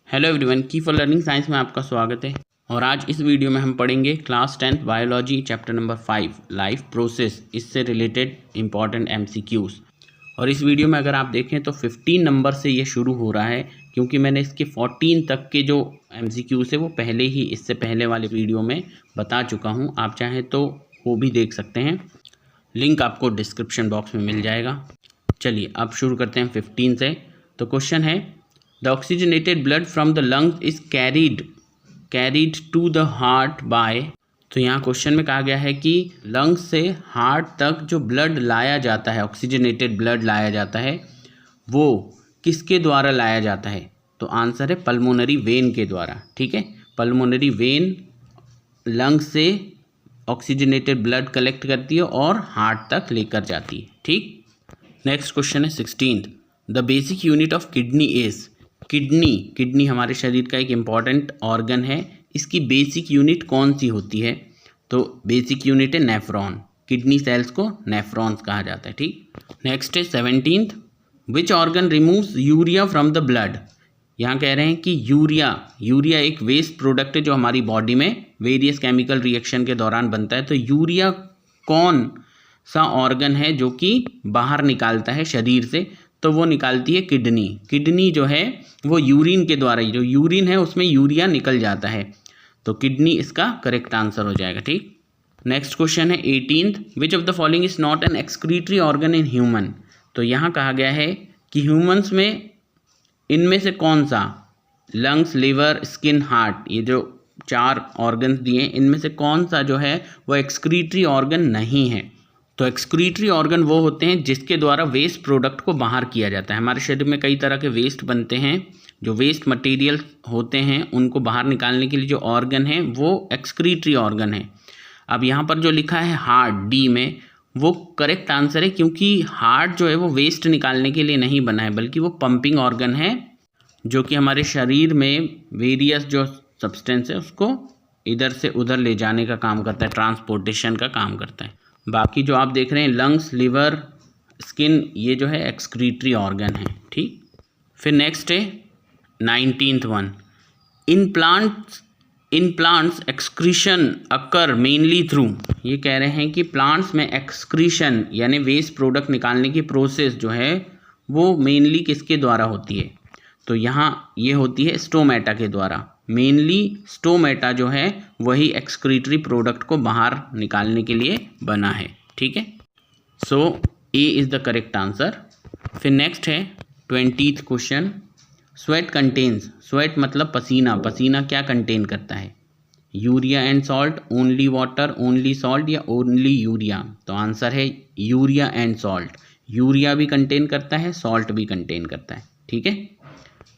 Hello everyone, की for learning science में आपका स्वागत है। और आज इस वीडियो में हम पढ़ेंगे class 10th biology chapter number 5 life process, इससे रिलेटेड इंपॉर्टेंट एमसीक्यूज। और इस वीडियो में अगर आप देखें तो 15 नंबर से ये शुरू हो रहा है, क्योंकि मैंने इसके 14 तक के जो एमसीक्यूज है वो पहले ही इससे पहले वाले वीडियो में बता चुका हूँ। आप चाहें तो वो भी देख सकते हैं, लिंक आपको डिस्क्रिप्शन बॉक्स में मिल जाएगा। चलिए अब शुरू करते हैं 15 से। तो क्वेश्चन है, the oxygenated blood from the lungs is carried to the heart by. तो यहाँ क्वेश्चन में कहा गया है कि लंग्स से हार्ट तक जो ब्लड लाया जाता है, ऑक्सीजनेटेड ब्लड लाया जाता है, वो किसके द्वारा लाया जाता है? तो आंसर है पल्मोनरी वेन के द्वारा। ठीक है, पल्मोनरी वेन लंग्स से ऑक्सीजनेटेड ब्लड कलेक्ट करती है और हार्ट तक लेकर जाती है। ठीक, नेक्स्ट क्वेश्चन है 16th, the basic unit of kidney is. Kidney हमारे शरीर का एक इम्पॉर्टेंट ऑर्गन है, इसकी बेसिक यूनिट कौन सी होती है? तो बेसिक यूनिट है नेफ्रॉन। किडनी सेल्स को नेफ्रॉन्स कहा जाता है। ठीक, नेक्स्ट है 17th, which organ removes urea from the blood. यहाँ कह रहे हैं कि यूरिया एक वेस्ट प्रोडक्ट है जो हमारी बॉडी में वेरियस केमिकल रिएक्शन के दौरान बनता है। तो यूरिया कौन सा ऑर्गन है जो कि बाहर निकालता है शरीर से? तो वो निकालती है किडनी। किडनी जो है वो यूरिन के द्वारा, जो यूरिन है उसमें यूरिया निकल जाता है, तो किडनी इसका करेक्ट आंसर हो जाएगा। ठीक, नेक्स्ट क्वेश्चन है 18th, which of the following is not an excretory organ in human. तो यहाँ कहा गया है कि ह्यूमंस में इनमें से कौन सा, लंग्स, लिवर, स्किन, हार्ट, ये जो 4 ऑर्गन्स दिए हैं, इनमें से कौन सा जो है वो एक्सक्रीटरी ऑर्गन नहीं है? तो एक्सक्रीटरी ऑर्गन वो होते हैं जिसके द्वारा वेस्ट प्रोडक्ट को बाहर किया जाता है। हमारे शरीर में कई तरह के वेस्ट बनते हैं, जो वेस्ट मटेरियल होते हैं उनको बाहर निकालने के लिए जो ऑर्गन है वो एक्सक्रीटरी ऑर्गन है। अब यहाँ पर जो लिखा है हार्ट, डी में, वो करेक्ट आंसर है, क्योंकि हार्ट जो है वो वेस्ट निकालने के लिए नहीं बना है, बल्कि वो पंपिंग ऑर्गन है जो कि हमारे शरीर में वेरियस जो सब्सटेंस है उसको इधर से उधर ले जाने का काम करता है, ट्रांसपोर्टेशन का काम करता है। बाकी जो आप देख रहे हैं लंग्स, लिवर, स्किन, ये जो है एक्सक्रीटरी ऑर्गन है। ठीक, फिर नेक्स्ट है 19th one, in plants excretion occur mainly through. ये कह रहे हैं कि प्लांट्स में एक्सक्रीशन यानी वेस्ट प्रोडक्ट निकालने की प्रोसेस जो है वो मेनली किसके द्वारा होती है? तो यहाँ ये होती है स्टोमेटा के द्वारा। मेनली स्टोमेटा जो है वही एक्सक्रीटरी प्रोडक्ट को बाहर निकालने के लिए बना है। ठीक है, so A is the correct answer. फिर नेक्स्ट है 20th question, sweat contains. Sweat मतलब पसीना। पसीना क्या कंटेन करता है? Urea and salt, only water, only salt या ओनली यूरिया? तो आंसर है यूरिया एंड सॉल्ट। यूरिया भी कंटेन करता है, सॉल्ट भी कंटेन करता है। ठीक है,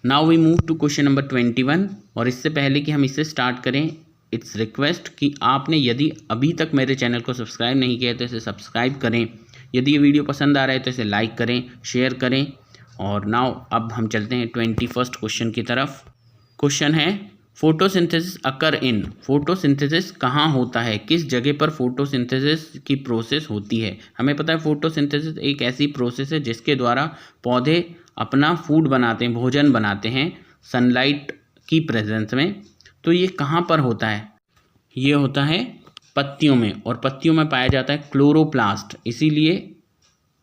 now we move to question number 21। और इससे पहले कि हम इससे स्टार्ट करें, इट्स रिक्वेस्ट कि आपने यदि अभी तक मेरे चैनल को सब्सक्राइब नहीं किया तो इसे सब्सक्राइब करें। यदि ये वीडियो पसंद आ रहा है तो इसे लाइक करें, शेयर करें। और नाउ अब हम चलते हैं 21st क्वेश्चन की तरफ। क्वेश्चन है, फोटोसिंथेसिस अकर इन। फोटोसिंथेसिस कहाँ होता है, किस जगह पर फोटोसिंथेसिस की प्रोसेस होती है? हमें पता है फोटोसिंथेसिस एक ऐसी प्रोसेस है जिसके द्वारा पौधे अपना फूड बनाते हैं, भोजन बनाते हैं सनलाइट की प्रेजेंस में। तो ये कहाँ पर होता है? ये होता है पत्तियों में, और पत्तियों में पाया जाता है क्लोरोप्लास्ट। इसीलिए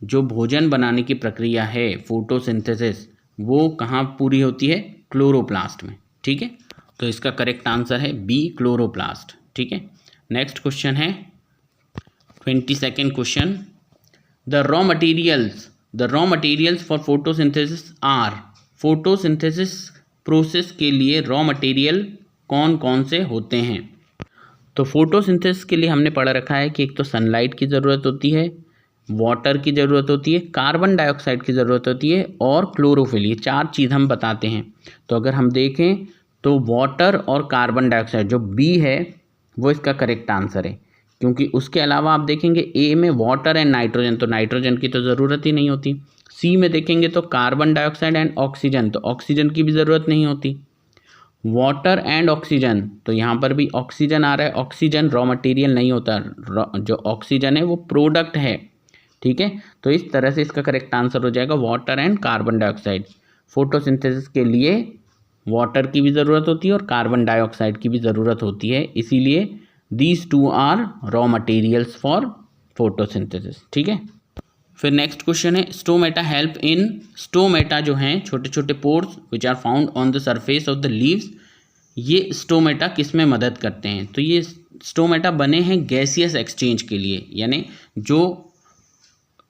जो भोजन बनाने की प्रक्रिया है फोटोसिंथेसिस, वो कहाँ पूरी होती है? क्लोरोप्लास्ट में। ठीक है, तो इसका करेक्ट आंसर है बी, क्लोरोप्लास्ट। ठीक है, नेक्स्ट क्वेश्चन है 22nd question, the raw materials for photosynthesis are. Photosynthesis process के लिए रॉ मटेरियल कौन कौन से होते हैं? तो फोटोसिंथेसिस के लिए हमने पढ़ रखा है कि एक तो सनलाइट की ज़रूरत होती है, वाटर की ज़रूरत होती है, कार्बन डाइऑक्साइड की ज़रूरत होती है और क्लोरोफिल। ये 4 चीज़ हम बताते हैं। तो अगर हम देखें तो वाटर और कार्बन डाइऑक्साइड, जो बी है वो इसका करेक्ट आंसर है, क्योंकि उसके अलावा आप देखेंगे ए में वाटर एंड नाइट्रोजन, तो नाइट्रोजन की तो ज़रूरत ही नहीं होती। सी में देखेंगे तो कार्बन डाइऑक्साइड एंड ऑक्सीजन, तो ऑक्सीजन की भी ज़रूरत नहीं होती। वाटर एंड ऑक्सीजन, तो यहाँ पर भी ऑक्सीजन आ रहा है। ऑक्सीजन रॉ मटेरियल नहीं होता, जो ऑक्सीजन है वो प्रोडक्ट है। ठीक है, तो इस तरह से इसका करेक्ट आंसर हो जाएगा water and carbon dioxide. Photosynthesis के लिए वाटर की भी ज़रूरत होती है और कार्बन डाइऑक्साइड की भी ज़रूरत होती है, इसीलिए these two are raw materials for photosynthesis. ठीक है, फिर नेक्स्ट क्वेश्चन है स्टोमेटा हेल्प इन, स्टोमेटा जो हैं छोटे छोटे pores which are found on the surface of the leaves, ये स्टोमेटा किस में मदद करते हैं? तो ये स्टोमेटा बने हैं गैसियस एक्सचेंज के लिए, यानी जो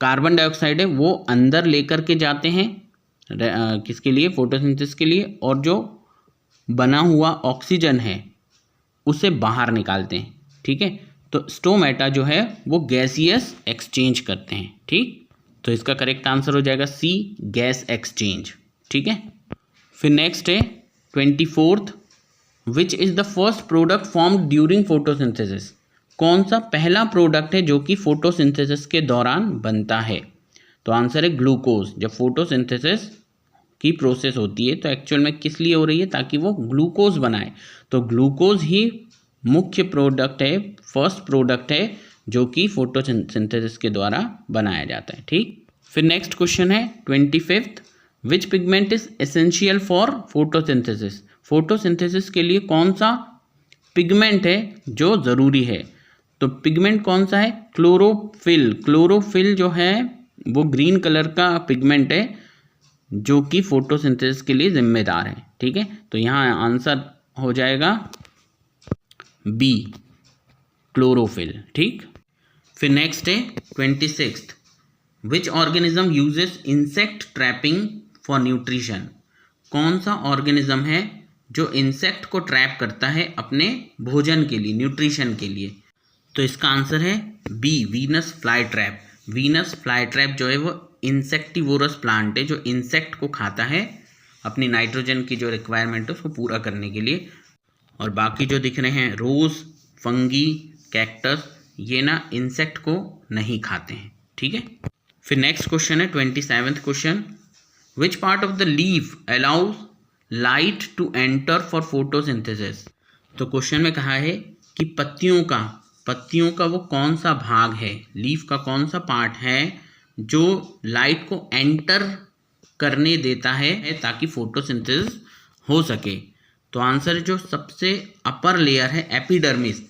कार्बन डाइऑक्साइड है वो अंदर लेकर के जाते हैं किसके लिए? फोटोसिंथेसिस के लिए, और जो बना हुआ ऑक्सीजन है उसे बाहर निकालते हैं। ठीक है, तो स्टोमेटा जो है वो गैसियस एक्सचेंज करते हैं। ठीक, तो इसका करेक्ट आंसर हो जाएगा सी, गैस एक्सचेंज। ठीक है, फिर नेक्स्ट है 24th, which is the first product formed during photosynthesis? कौन सा पहला प्रोडक्ट है जो कि फोटोसिंथेसिस के दौरान बनता है? तो आंसर है ग्लूकोज। जब फोटोसिंथेसिस की प्रोसेस होती है तो एक्चुअल में किस लिए हो रही है? ताकि वो ग्लूकोज बनाए, तो ग्लूकोज ही मुख्य प्रोडक्ट है, फर्स्ट प्रोडक्ट है जो कि फोटोसिंथेसिस के द्वारा बनाया जाता है। ठीक, फिर नेक्स्ट क्वेश्चन है 25th, which pigment is essential for photosynthesis? Photosynthesis के लिए कौन सा पिगमेंट है जो ज़रूरी है? तो पिगमेंट कौन सा है? क्लोरोफिल। क्लोरोफिल जो है वो ग्रीन कलर का पिगमेंट है जो कि फोटोसिंथेसिस के लिए जिम्मेदार है। ठीक है, तो यहाँ आंसर हो जाएगा बी, क्लोरोफिल। ठीक, फिर नेक्स्ट है 26th, which organism uses insect trapping for nutrition? कौन सा ऑर्गेनिज्म है जो इंसेक्ट को ट्रैप करता है अपने भोजन के लिए, न्यूट्रिशन के लिए? तो इसका आंसर है B, Venus fly trap. Venus fly trap जो है वो इंसेक्टिवोरस प्लांट है जो इंसेक्ट को खाता है अपनी नाइट्रोजन की जो रिक्वायरमेंट है उसको पूरा करने के लिए। और बाकी जो दिख रहे हैं रोज़, फंगी, कैक्टस, ये ना इंसेक्ट को नहीं खाते हैं। ठीक है, फिर नेक्स्ट क्वेश्चन है 27th question, which part of the leaf allows light to enter for photosynthesis? तो क्वेश्चन में कहा है कि पत्तियों का वो कौन सा भाग है, लीफ का कौन सा पार्ट है जो लाइट को एंटर करने देता है ताकि फोटोसिंथेसिस हो सके? तो आंसर जो सबसे अपर लेयर है एपिडर्मिस,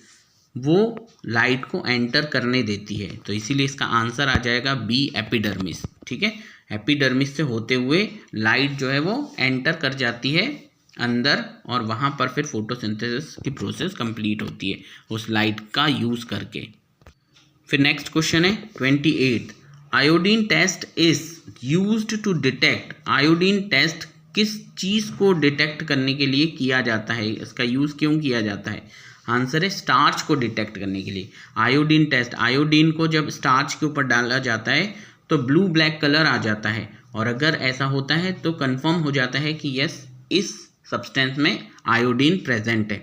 वो लाइट को एंटर करने देती है, तो इसीलिए इसका आंसर आ जाएगा बी, एपिडर्मिस। ठीक है, एपिडर्मिस से होते हुए लाइट जो है वो एंटर कर जाती है अंदर और वहाँ पर फिर फोटोसिंथेसिस की प्रोसेस कंप्लीट होती है उस लाइट का यूज़ करके। फिर नेक्स्ट क्वेश्चन है 28, iodine test is used to detect? Iodine test किस चीज़ को डिटेक्ट करने के लिए किया जाता है, इसका यूज़ क्यों किया जाता है? आंसर है स्टार्च को डिटेक्ट करने के लिए। आयोडीन टेस्ट, आयोडीन को जब स्टार्च के ऊपर डाला जाता है तो ब्लू ब्लैक कलर आ जाता है, और अगर ऐसा होता है तो कंफर्म हो जाता है कि यस, इस सब्सटेंस में आयोडीन प्रेजेंट है।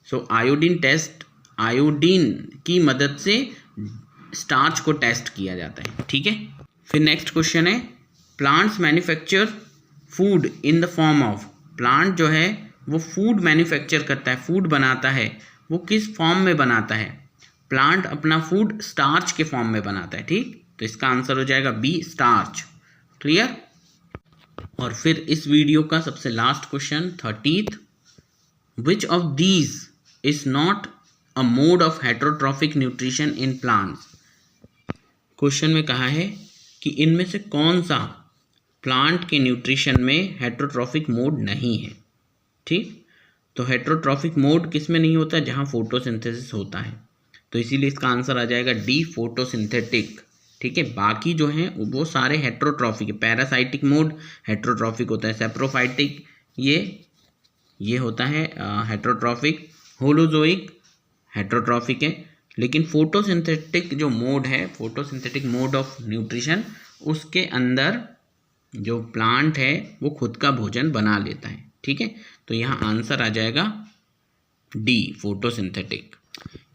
सो आयोडीन टेस्ट, आयोडीन की मदद से स्टार्च को टेस्ट किया जाता है। ठीक है, फिर नेक्स्ट क्वेश्चन है, plants manufacture food in the form of? Plant जो है वो फूड मैन्युफैक्चर करता है, फूड बनाता है, वो किस फॉर्म में बनाता है? प्लांट अपना फूड स्टार्च के फॉर्म में बनाता है। ठीक, तो इसका आंसर हो जाएगा बी, स्टार्च। क्लियर? और फिर इस वीडियो का सबसे last question 30th, which of these is not a mode of heterotrophic nutrition in plants? Question में कहा है कि इनमें से कौन सा प्लांट के न्यूट्रिशन में हेटेरोट्रॉफिक मोड नहीं है। ठीक, तो हेटेरोट्रॉफिक मोड किस में नहीं होता? जहाँ फोटोसिंथेसिस होता है, तो इसीलिए इसका आंसर आ जाएगा डी, फोटोसिंथेटिक। ठीक है, बाकी जो हैं वो सारे हेटेरोट्रॉफिक है। पैरासाइटिक मोड हेटेरोट्रॉफिक होता है, सेप्रोफाइटिक ये होता है हेटेरोट्रॉफिक, होलोजोइक हेटेरोट्रॉफिक है, लेकिन फोटोसिंथेटिक जो मोड है, फोटोसिंथेटिक मोड ऑफ न्यूट्रिशन, उसके अंदर जो प्लांट है वो खुद का भोजन बना लेता है। ठीक है, तो यहाँ आंसर आ जाएगा डी, फोटोसिंथेटिक।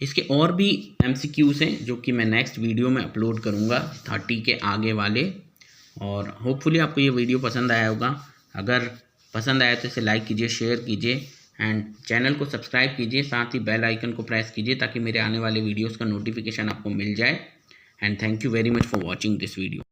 इसके और भी MCQs हैं जो कि मैं नेक्स्ट वीडियो में अपलोड करूँगा 30 के आगे वाले, और होपफुली आपको ये वीडियो पसंद आया होगा। अगर पसंद आया तो इसे लाइक कीजिए, शेयर कीजिए एंड चैनल को सब्सक्राइब कीजिए, साथ ही बेल आइकन को प्रेस कीजिए ताकि मेरे आने वाले वीडियोज़ का नोटिफिकेशन आपको मिल जाए। And thank you very much for watching this video.